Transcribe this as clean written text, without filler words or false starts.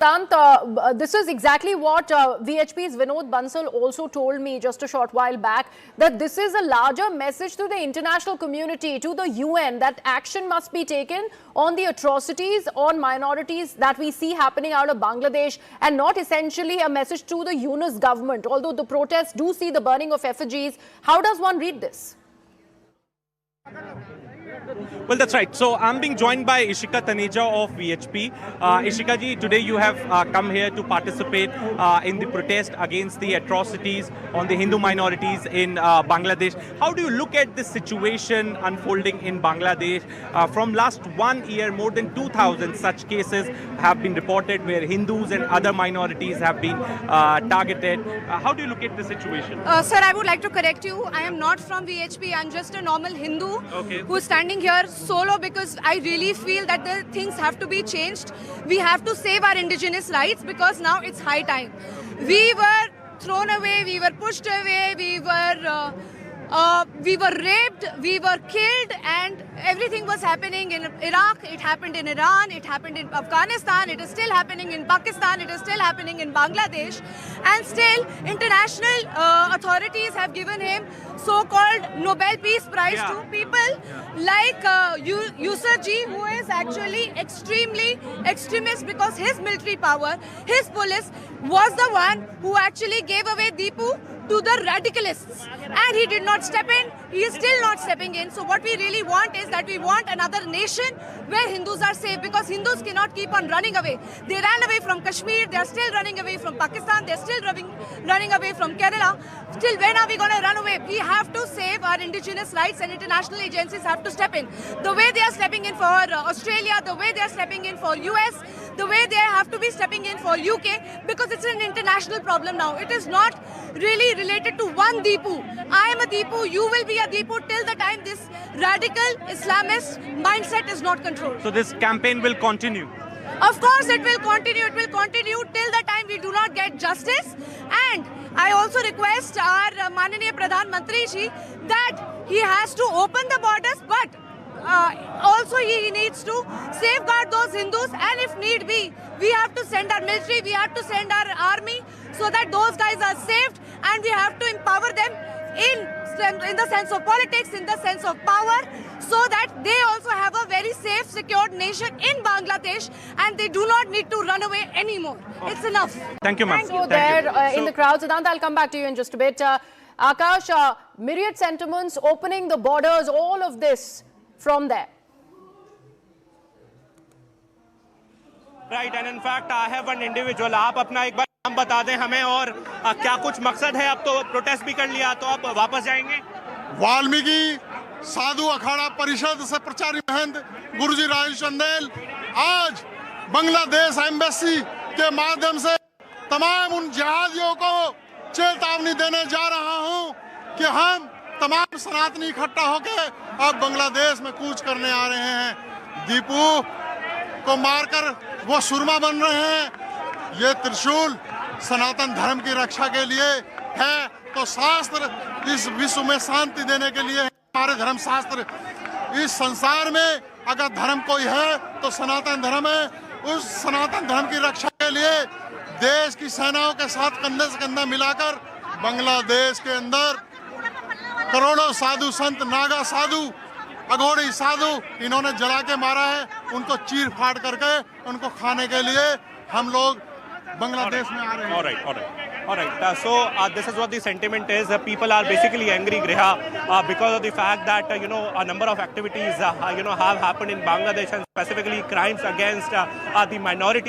Tant, this is exactly what VHP's Vinod Bansal also told me just a short while back, that this is a larger message to the international community, to the UN, that action must be taken on the atrocities on minorities that we see happening out of Bangladesh, and not essentially a message to the Yunus government. Although the protests do see the burning of effigies, how does one read this? Well, that's right. So I'm being joined by Ishika Taneja of VHP. Ishika ji, today you have come here to participate in the protest against the atrocities on the Hindu minorities in Bangladesh. How do you look at this situation unfolding in Bangladesh? From last 1 year, more than 2,000 such cases have been reported where Hindus and other minorities have been targeted. How do you look at the situation? Sir, I would like to correct you. I am not from VHP. I'm just a normal Hindu who is standing here solo because I really feel that the things have to be changed. We have to save our indigenous rights because now it's high time. We were thrown away, we were pushed away, we were raped, we were killed, and everything was happening in Iraq, it happened in Iran, it happened in Afghanistan, it is still happening in Pakistan, it is still happening in Bangladesh, and still international authorities have given him so-called Nobel Peace Prize to people like Yusuf Ji, who is actually extremely extremist because his military power, his police was the one who actually gave away Deepu to the radicalists, and he did not step in. He is still not stepping in. So what we really want is that we want another nation where Hindus are safe, because Hindus cannot keep on running away. They ran away from Kashmir, they are still running away from Pakistan, they are still running away from Kerala. Still, when are we going to run away? We have to save our indigenous rights, and international agencies have to step in. The way they are stepping in for Australia, the way they are stepping in for US, the way they have to be stepping in for UK, because it's an international problem now. It is not really related to one Deepu. I am a Deepu, you will be a Deepu till the time this radical Islamist mindset is not controlled. So this campaign will continue? Of course it will continue. It will continue till the time we do not get justice. And I also request our Mananiya Pradhan Mantri ji that he has to open the borders, but also he needs to safeguard those Hindus, and if need be, we have to send our military, we have to send our army so that those guys are saved, and we have to empower them in the sense of politics, in the sense of power, so that they also have a very safe, secured nation in Bangladesh, and they do not need to run away anymore. It's enough. Thank you, ma'am. So there in the crowd, Siddhant, I'll come back to you in just a bit. Akash, myriad sentiments, opening the borders, all of this from there. Right, and in fact, I have one individual. आप अपना एक बार नाम बता दें हमें, और क्या कुछ मकसद है? अब तो प्रोटेस्ट भी कर लिया, तो आप वापस जाएंगे? वाल्मीकि साधु अखाड़ा परिषद से प्रचारी महंत गुरुजी राजेश चंदेल आज बांग्लादेश एम्बेसी के माध्यम से तमाम उन जिहादियों को चेतावनी देने जा रहा हूं कि हम तमाम सनातनी इकट्ठा होकर अब बांग्लादेश में कूच करने आ रहे हैं। दीपू को मारकर वो सुरमा बन रहे हैं। ये त्रिशूल सनातन धर्म की रक्षा के लिए है, तो शास्त्र इस विश्व में शांति देने के लिए है। हमारे धर्म शास्त्र, इस संसार में अगर धर्म कोई है तो सनातन धर्म है। उस सनातन धर्म की रक्षा के लिए देश की सेनाओं के साथ कंधे से कंधा मिलाकर बांग्लादेश के अंदर करोड़ों साधु संत, नागा साधु, अघोड़ी साधु इन्होंने जला के मारा है। उनको चीर फाड़ करके उनको खाने के लिए हम लोग बांग्लादेश में आ रहे हैं। All right. So this is what the sentiment is. People are basically angry, Griha, because of the fact that a number of activities have happened in Bangladesh, and specifically crimes against the minority.